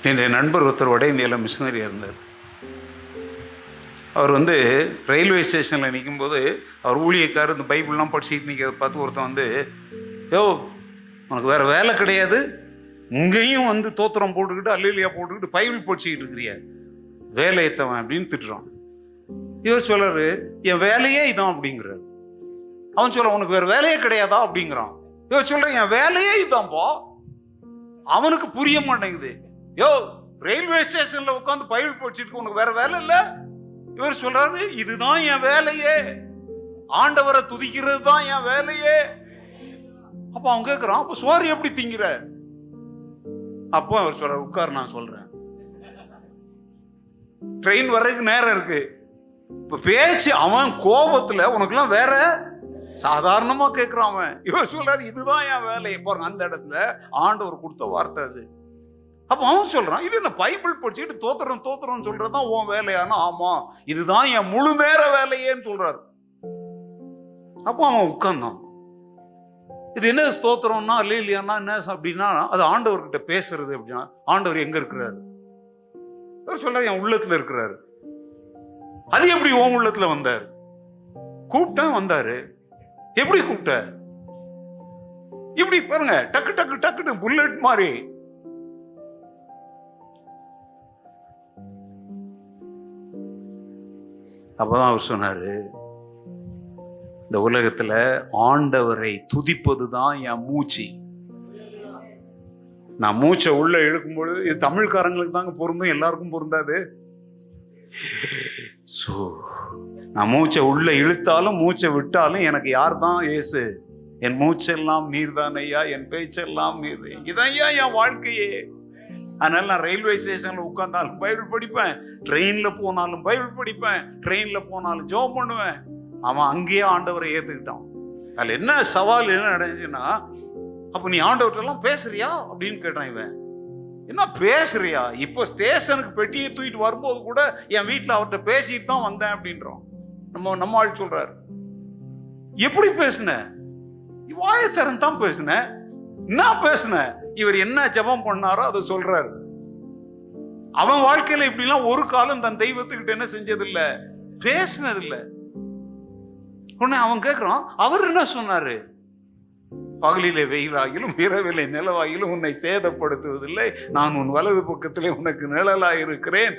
என்னுடைய நண்பர் ஒருத்தர் வட இந்தியாவில் மிஷினரியாக இருந்தார். அவர் ரயில்வே ஸ்டேஷனில் நிற்கும்போது அவர் ஊழியக்காரர் இந்த பைபிள்லாம் படிச்சுட்டு நிற்கிறத பார்த்து ஒருத்தன் யோ உனக்கு வேறு வேலை கிடையாது, இங்கேயும் தோத்திரம் போட்டுக்கிட்டு அல்லையா போட்டுக்கிட்டு பைபிள் படிச்சுக்கிட்டு இருக்கிறியா, வேலை ஏற்றவன் அப்படின்னு திட்டுறான். இவர் சொல்கிறாரு என் வேலையே இதான் அப்படிங்கிறார். அவன் சொல்ல உனக்கு வேறு வேலையே கிடையாதா அப்படிங்கிறான். இவர் சொல்கிறேன் என் வேலையே இதான்ப்பா. அவனுக்கு புரிய மாட்டேங்குது. யோ ரயில்வே ஸ்டேஷன்ல உட்காந்து பைபிள் படிச்சுட்டு உனக்கு வேற வேலை இல்ல? இவர் சொல்றாரு இதுதான் என் வேலையே, ஆண்டவரை துதிக்கிறது தான் என் வேலையே. அப்ப அவன் கேட்கிறான் அப்ப சோறு எப்படி திங்கிற? அப்போ அவர் சொல்றாரு உட்கார் நான் சொல்றேன், ட்ரெயின் வர்றதுக்கு நேரம் இருக்கு. இப்ப பேச்சு அவன் கோபத்துல உனக்குலாம் வேற சாதாரணமா கேட்கிறான் அவன். இவர் சொல்றாரு இதுதான் என் வேலையை பாருங்க. அந்த இடத்துல ஆண்டவர் கொடுத்த வார்த்தை அது. அப்போ அவன் சொல்றான் இது என்ன பைபிள் படிச்சுட்டு தோத்திரம் சொல்றதுதான் உன் வேலையானா? ஆமா இதுதான் என் முழு நேர வேலையேன்னு சொல்றாரு. அப்போ அவன் உட்கார்ந்தான். இது என்ன ஸ்தோத்திரம்னா இல்லையானா என்ன அப்படின்னா அது ஆண்டவர்கிட்ட பேசுறது. அப்படின்னா ஆண்டவர் எங்க இருக்கிறாரு? அவர் சொல்றாரு என் உள்ளத்துல இருக்கிறாரு. அது எப்படி உன் உள்ளத்துல வந்தார்? கூப்பிட்டேன் வந்தாரு. எப்படி கூப்பிட்ட? இப்படி பாருங்க டக்கு டக்கு டக்குன்னு புல்லட் மாதிரி. அப்பதான் அவர் சொன்னாரு இந்த உலகத்துல ஆண்டவரை துதிப்பதுதான் என் மூச்சு. நான் மூச்சை உள்ள இழுக்கும் பொழுது இது தமிழ்காரங்களுக்கு தாங்க பொருந்தும், எல்லாருக்கும் பொருந்தாது. நான் மூச்சை உள்ள இழுத்தாலும் மூச்சை விட்டாலும் எனக்கு யார் தான் இயேசு. என் மூச்செல்லாம் நீர் தான் ஐயா, என் பேச்செல்லாம் நீர். இதையா என் வாழ்க்கையே. அதனால நான் ரயில்வே ஸ்டேஷன்ல உட்கார்ந்தாலும் பைபிள் படிப்பேன், ட்ரெயின்ல போனாலும் பைபிள் படிப்பேன், ட்ரெயின்ல போனாலும் ஜெபம் பண்ணுவேன். அவன் அங்கேயே ஆண்டவரை ஏத்துக்கிட்டான். அதுல என்ன சவால் என்ன நடந்துச்சுன்னா, அப்ப நீ ஆண்டவர்கிட்ட பேசுறியா அப்படின்னு கேட்டான். இவன் என்ன பேசுறியா? இப்போ ஸ்டேஷனுக்கு பெட்டியை தூக்கிட்டு வரும்போது கூட என் வீட்டுல அவர்கிட்ட பேசிட்டு தான் வந்தேன் அப்படின்றோம். நம்ம ஆள் சொல்றாரு எப்படி பேசுன? வாயத்தரன் தான் பேசுன. என்ன பேசுன? இவர் என்ன ஜெபம் பண்ணாரோ அதை சொல்றாரு. அவன் வாழ்க்கையில இப்படிலாம் ஒரு காலம் தன் தெய்வத்துக்கிட்ட என்ன செஞ்சதில்ல, பேசினதில்லை. உடனே அவன் கேட்கிறான் அவர் என்ன சொன்னாரு? பகலிலே வெயிலாகிலும் இரவிலே நிலவாகிலும் உன்னை சேதப்படுத்துவதில்லை, நான் உன் வலது பக்கத்திலே உனக்கு நிழலாயிருக்கிறேன்.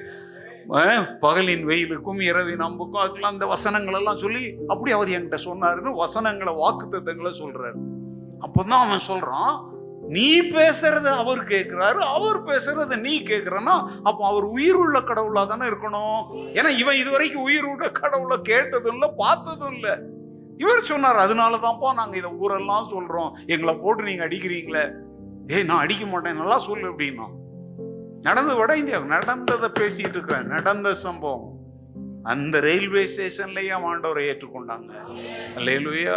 பகலின் வெயிலுக்கும் இரவின் அம்புக்கும் அதுக்கெல்லாம் அந்த வசனங்கள் எல்லாம் சொல்லி அப்படி அவர் என்கிட்ட சொன்னாருன்னு வசனங்களை வாக்குத்தத்தங்களை சொல்றாரு. அப்பதான் அவன் சொல்றான் நீ பேசுறத அவர் கேட்கிறாரு, அவர் பேசுறத நீ கேட்கிறன்னா அப்போ அவர் உயிர் உள்ள கடவுளா தானே இருக்கணும். ஏன்னா இவன் இதுவரைக்கும் உயிர் உள்ள கடவுளை கேட்டதும் இல்லை பார்த்ததும் இல்லை. இவர் சொன்னார் அதனாலதான்ப்பா நாங்க இதை ஊரெல்லாம் சொல்றோம், எங்களை போட்டு நீங்க அடிக்கிறீங்களே. நான் அடிக்க மாட்டேன் நல்லா சொல்லு அப்படின்னா. நடந்து வட இந்தியா நடந்ததை பேசிட்டு இருக்கிறேன். நடந்த சம்பவம் அந்த ரயில்வே ஸ்டேஷன்லயே ஆண்டவரை ஏற்றுக்கொண்டாங்க. அல்லேலூயா.